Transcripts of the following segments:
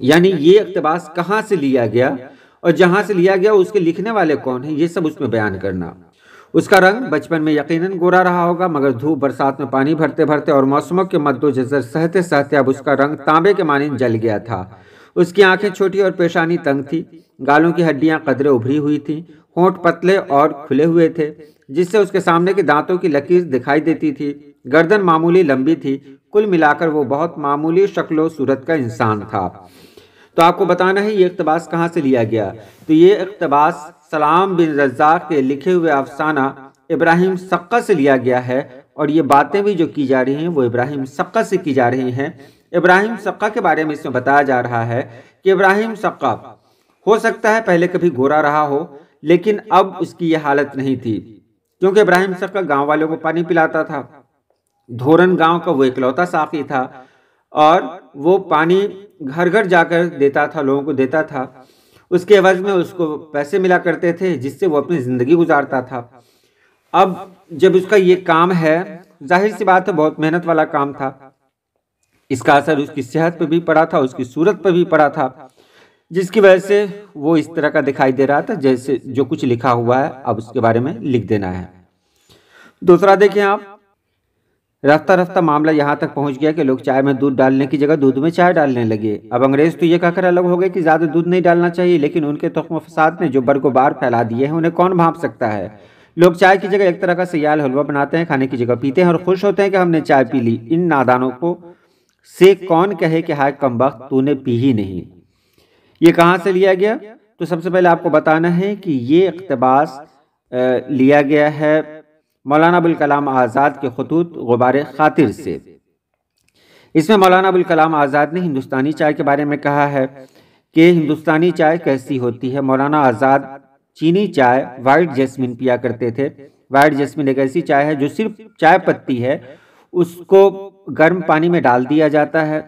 یعنی یہ اقتباس کہاں سے لیا گیا اور جہاں سے لیا گیا اس کے لکھنے والے کون ہیں، یہ سب اس میں بیان کرنا۔ اس کا رنگ بچپن میں یقیناً گورا رہا ہوگا، مگر دھوپ برسات میں پانی بھرتے بھرتے اور موسموں کے مد و جزر سہتے سہتے اب اس کا رنگ تانبے کے مانند جل گیا تھا۔ اس کی آنکھیں چھوٹی اور پیشانی تنگ تھی، گالوں کی ہڈیاں قدرے ابھری ہوئی تھیں، ہونٹ پتلے اور کھلے ہوئے تھے جس سے اس کے سامنے کے دانتوں کی لکیر دکھائی دیتی تھی، گردن معمولی لمبی تھی، کل ملا کر وہ بہت معمولی شکل و صورت کا انسان تھا۔ تو آپ کو بتانا ہے یہ اقتباس کہاں سے لیا گیا۔ تو یہ اقتباس سلام بن رزاق کے لکھے ہوئے افسانہ ابراہیم سقہ سے لیا گیا ہے، اور یہ باتیں بھی جو کی جا رہی ہیں وہ ابراہیم سقہ سے کی جا رہی ہیں۔ ابراہیم سقہ کے بارے میں اس میں بتایا جا رہا ہے کہ ابراہیم سقہ ہو سکتا ہے پہلے کبھی گورا رہا ہو، لیکن اب اس کی یہ حالت نہیں تھی، کیونکہ ابراہیم سقہ گاؤں والوں کو پانی پلاتا تھا۔ دھورن گاؤں کا وہ اکلوتا ساقی تھا اور وہ پانی گھر گھر جا کر دیتا تھا، لوگوں کو دیتا تھا۔ اس کے عوض میں اس کو پیسے ملا کرتے تھے جس سے وہ اپنی زندگی گزارتا تھا۔ اب جب اس کا یہ کام ہے، ظاہر سی بات ہے بہت محنت والا کام تھا، اس کا اثر اس کی صحت پہ بھی پڑا تھا، اس کی صورت پہ بھی پڑا تھا، جس کی وجہ سے وہ اس طرح کا دکھائی دے رہا تھا جیسے جو کچھ لکھا ہوا ہے اب اس کے بارے میں لکھ دینا ہے۔ دوسرا دیکھیں آپ، رفتہ رفتہ معاملہ یہاں تک پہنچ گیا کہ لوگ چائے میں دودھ ڈالنے کی جگہ دودھ میں چائے ڈالنے لگے۔ اب انگریز تو یہ کہہ کر الگ ہو گئے کہ زیادہ دودھ نہیں ڈالنا چاہیے، لیکن ان کے تخم و فساد نے جو برگ و بار پھیلا دیے ہیں انہیں کون بھانپ سکتا ہے۔ لوگ چائے کی جگہ ایک طرح کا سیال حلوہ بناتے ہیں، کھانے کی جگہ پیتے ہیں اور خوش ہوتے ہیں کہ ہم نے چائے پی لی۔ ان نادانوں کو سے کون کہے کہ ہائے کمبخت تو نے پی ہی نہیں۔ یہ کہاں سے لیا گیا؟ تو سب سے پہلے آپ کو بتانا ہے کہ یہ اقتباس لیا گیا ہے مولانا ابوالکلام آزاد کے خطوط غبار خاطر سے۔ اس میں مولانا ابوالکلام آزاد نے ہندوستانی چائے کے بارے میں کہا ہے کہ ہندوستانی چائے کیسی ہوتی ہے۔ مولانا آزاد چینی چائے وائٹ جیسمین پیا کرتے تھے۔ وائٹ جیسمین ایک ایسی چائے ہے جو صرف چائے پتی ہے، اس کو گرم پانی میں ڈال دیا جاتا ہے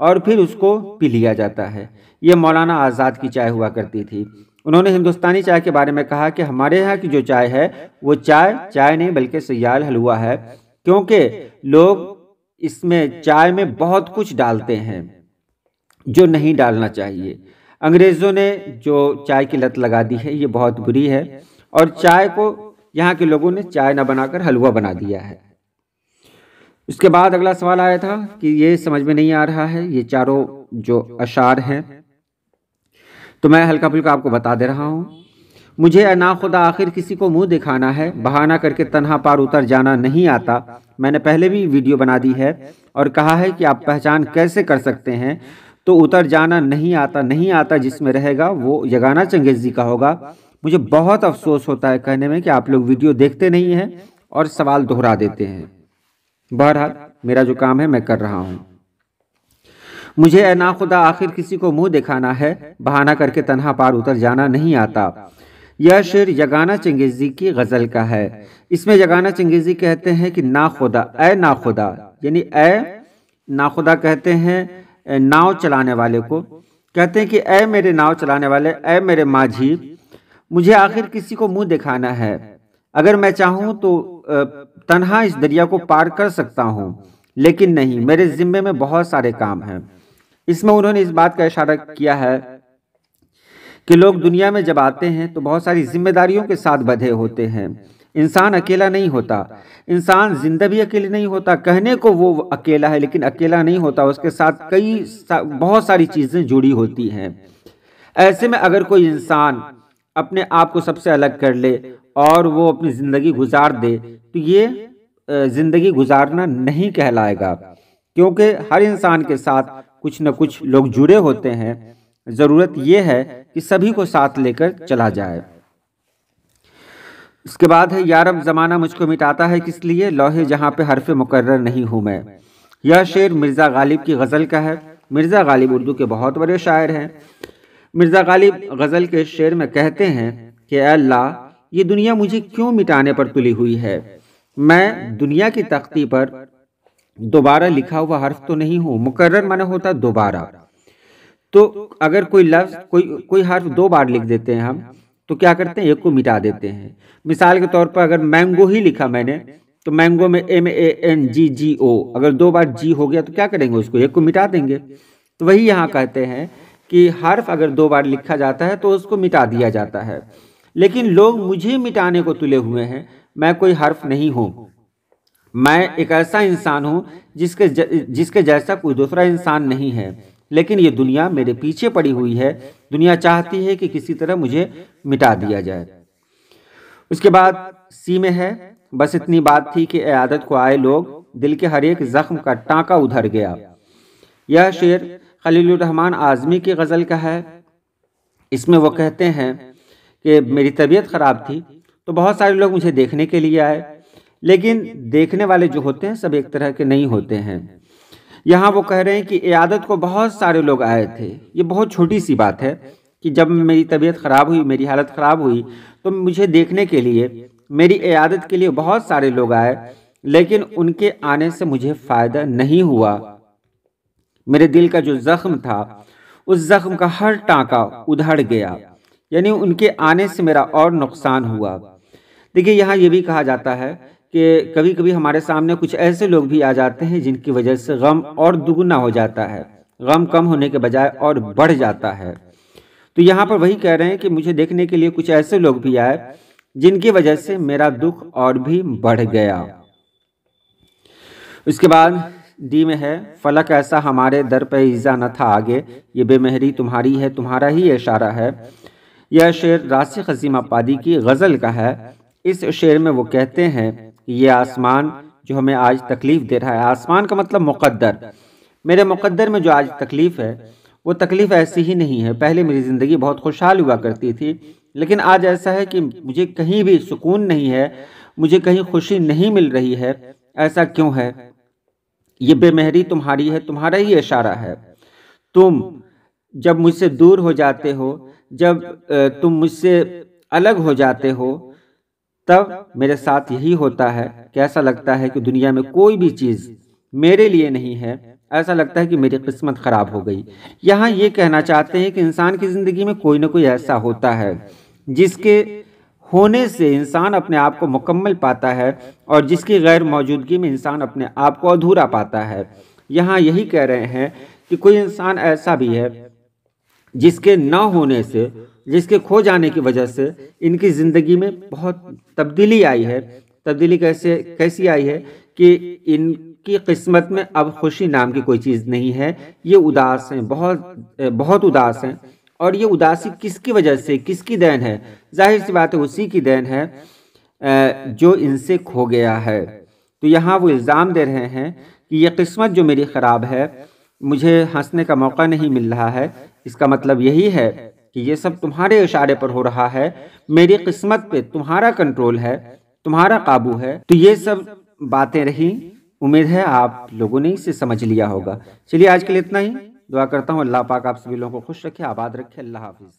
اور پھر اس کو پی لیا جاتا ہے۔ یہ مولانا آزاد کی چائے ہوا کرتی تھی۔ انہوں نے ہندوستانی چائے کے بارے میں کہا کہ ہمارے ہاں کی جو چائے ہے وہ چائے نہیں بلکہ سیال حلوہ ہے، کیونکہ لوگ اس میں چائے میں بہت کچھ ڈالتے ہیں جو نہیں ڈالنا چاہیے۔ انگریزوں نے جو چائے کی لت لگا دی ہے یہ بہت بری ہے، اور چائے کو یہاں کے لوگوں نے چائے نہ بنا کر حلوہ بنا دیا ہے۔ اس کے بعد اگلا سوال آیا تھا کہ یہ سمجھ میں نہیں آ رہا ہے یہ چاروں جو اشعار ہیں، تو میں ہلکا پھلکا آپ کو بتا دے رہا ہوں۔ مجھے اے ناخدا آخر کسی کو منہ دکھانا ہے، بہانہ کر کے تنہا پار اتر جانا نہیں آتا۔ میں نے پہلے بھی ویڈیو بنا دی ہے اور کہا ہے کہ آپ پہچان کیسے کر سکتے ہیں، تو اتر جانا نہیں آتا جس میں رہے گا وہ یگانہ چنگیزی کا ہوگا۔ مجھے بہت افسوس ہوتا ہے کہنے میں کہ آپ لوگ ویڈیو دیکھتے نہیں ہیں اور سوال دہرا دیتے ہیں۔ بہرحال میرا جو کام ہے میں کر رہا ہوں۔ مجھے اے ناخدا آخر کسی کو منہ دکھانا ہے، بہانہ کر کے تنہا پار اتر جانا نہیں آتا۔ یہ شعر یگانہ چنگیزی کی غزل کا ہے۔ اس میں یگانہ چنگیزی کہتے ہیں کہ ناخدا، اے ناخدا، یعنی اے ناخدا کہتے ہیں ناؤ چلانے والے کو، کہتے ہیں کہ اے میرے ناؤ چلانے والے، اے میرے ماجھی، مجھے آخر کسی کو منہ دکھانا ہے۔ اگر میں چاہوں تو تنہا اس دریا کو پار کر سکتا ہوں، لیکن نہیں، میرے ذمے میں بہت سارے کام ہیں۔ اس میں انہوں نے اس بات کا اشارہ کیا ہے کہ لوگ دنیا میں جب آتے ہیں تو بہت ساری ذمہ داریوں کے ساتھ بدھے ہوتے ہیں۔ انسان اکیلا نہیں ہوتا، انسان زندہ بھی اکیلے نہیں ہوتا، کہنے کو وہ اکیلا ہے لیکن اکیلا نہیں ہوتا، اس کے ساتھ بہت ساری چیزیں جڑی ہوتی ہیں۔ ایسے میں اگر کوئی انسان اپنے آپ کو سب سے الگ کر لے اور وہ اپنی زندگی گزار دے تو یہ زندگی گزارنا نہیں کہلائے گا، کیونکہ ہر انسان کے ساتھ کچھ نہ کچھ لوگ جڑے ہوتے ہیں۔ ضرورت یہ ہے کہ سبھی کو ساتھ لے کر چلا جائے۔ اس کے بعد ہے یارب زمانہ مجھ کو مٹاتا ہے کس لیے، لوح جہاں پہ حرف مقرر نہیں ہوں میں۔ یہ شعر مرزا غالب کی غزل کا ہے۔ مرزا غالب اردو کے بہت بڑے شاعر ہیں۔ مرزا غالب غزل کے شعر میں کہتے ہیں کہ اے اللہ، یہ دنیا مجھے کیوں مٹانے پر تلی ہوئی ہے؟ میں دنیا کی تختی پر دوبارہ لکھا ہوا حرف تو نہیں ہوں۔ مقرر معنی ہوتا دوبارہ، تو اگر کوئی لفظ کوئی حرف دو بار لکھ دیتے ہیں ہم تو کیا کرتے ہیں، ایک کو مٹا دیتے ہیں۔ مثال کے طور پر اگر مینگو ہی لکھا میں نے تو مینگو میں MANGGO، اگر دو بار جی ہو گیا تو کیا کریں گے، اس کو ایک کو مٹا دیں گے۔ تو وہی یہاں کہتے ہیں کہ حرف اگر 2 بار لکھا جاتا ہے تو اس کو مٹا دیا جاتا ہے، لیکن لوگ مجھے مٹانے کو تلے ہوئے ہیں۔ میں کوئی حرف نہیں ہوں، میں ایک ایسا انسان ہوں جس کے جیسا کوئی دوسرا انسان نہیں ہے، لیکن یہ دنیا میرے پیچھے پڑی ہوئی ہے۔ دنیا چاہتی ہے کہ کسی طرح مجھے مٹا دیا جائے۔ اس کے بعد سی میں ہے، بس اتنی بات تھی کہ عیادت کو آئے لوگ، دل کے ہر ایک زخم کا ٹانکا ادھر گیا۔ یہ شعر خلیل الرحمن اعظمی کی غزل کا ہے۔ اس میں وہ کہتے ہیں کہ میری طبیعت خراب تھی تو بہت سارے لوگ مجھے دیکھنے کے لیے آئے، لیکن دیکھنے والے جو ہوتے ہیں سب ایک طرح کے نہیں ہوتے ہیں۔ یہاں وہ کہہ رہے ہیں کہ عیادت کو بہت سارے لوگ آئے تھے۔ یہ بہت چھوٹی سی بات ہے کہ جب میری طبیعت خراب ہوئی، میری حالت خراب ہوئی تو مجھے دیکھنے کے لیے، میری عیادت کے لیے بہت سارے لوگ آئے، لیکن ان کے آنے سے مجھے فائدہ نہیں ہوا۔ میرے دل کا جو زخم تھا اس زخم کا ہر ٹانکا ادھڑ گیا، یعنی ان کے آنے سے میرا اور نقصان ہوا۔ دیکھیے یہاں یہ بھی کہا جاتا ہے کہ کبھی کبھی ہمارے سامنے کچھ ایسے لوگ بھی آ جاتے ہیں جن کی وجہ سے غم اور دگنا ہو جاتا ہے، غم کم ہونے کے بجائے اور بڑھ جاتا ہے۔ تو یہاں پر وہی کہہ رہے ہیں کہ مجھے دیکھنے کے لیے کچھ ایسے لوگ بھی آئے جن کی وجہ سے میرا دکھ اور بھی بڑھ گیا۔ اس کے بعد ڈی میں ہے، فلک ایسا ہمارے در پہ ایزا نہ تھا آگے، یہ بے مہری تمہاری ہے تمہارا ہی اشارہ ہے۔ یہ شعر راسخ عظیم آبادی کی غزل کا ہے۔ اس شعر میں وہ کہتے ہیں کہ یہ آسمان جو ہمیں آج تکلیف دے رہا ہے، آسمان کا مطلب مقدر، میرے مقدر میں جو آج تکلیف ہے وہ تکلیف ایسی ہی نہیں ہے۔ پہلے میری زندگی بہت خوشحال ہوا کرتی تھی، لیکن آج ایسا ہے کہ مجھے کہیں بھی سکون نہیں ہے، مجھے کہیں خوشی نہیں مل رہی ہے۔ ایسا کیوں ہے؟ یہ بے مہری تمہاری ہے تمہارا ہی اشارہ ہے۔ تم جب مجھ سے دور ہو جاتے ہو، جب تم مجھ سے الگ ہو جاتے ہو، تب میرے ساتھ یہی ہوتا ہے کہ ایسا لگتا ہے کہ دنیا میں کوئی بھی چیز میرے لیے نہیں ہے، ایسا لگتا ہے کہ میری قسمت خراب ہو گئی۔ یہاں یہ کہنا چاہتے ہیں کہ انسان کی زندگی میں کوئی نہ کوئی ایسا ہوتا ہے جس کے ہونے سے انسان اپنے آپ کو مکمل پاتا ہے، اور جس کی غیر موجودگی میں انسان اپنے آپ کو ادھورا پاتا ہے۔ یہاں یہی کہہ رہے ہیں کہ کوئی انسان ایسا بھی ہے جس کے نہ ہونے سے، جس کے کھو جانے کی وجہ سے ان کی زندگی میں بہت تبدیلی آئی ہے۔ تبدیلی کیسی آئی ہے کہ ان کی قسمت میں اب خوشی نام کی کوئی چیز نہیں ہے، یہ اداس ہیں، بہت اداس ہیں۔ اور یہ اداسی کس کی وجہ سے، کس کی دین ہے؟ ظاہر سی بات ہے اسی کی دین ہے جو ان سے کھو گیا ہے۔ تو یہاں وہ الزام دے رہے ہیں کہ یہ قسمت جو میری خراب ہے، مجھے ہنسنے کا موقع نہیں مل رہا ہے، اس کا مطلب یہی ہے کہ یہ سب تمہارے اشارے پر ہو رہا ہے، میری قسمت پہ تمہارا کنٹرول ہے، تمہارا قابو ہے۔ تو یہ سب باتیں رہیں، امید ہے آپ لوگوں نے اسے سمجھ لیا ہوگا۔ چلیے آج کے لیے اتنا ہی، دعا کرتا ہوں اللہ پاک آپ سبھی لوگوں کو خوش رکھے، آباد رکھے۔ اللہ حافظ۔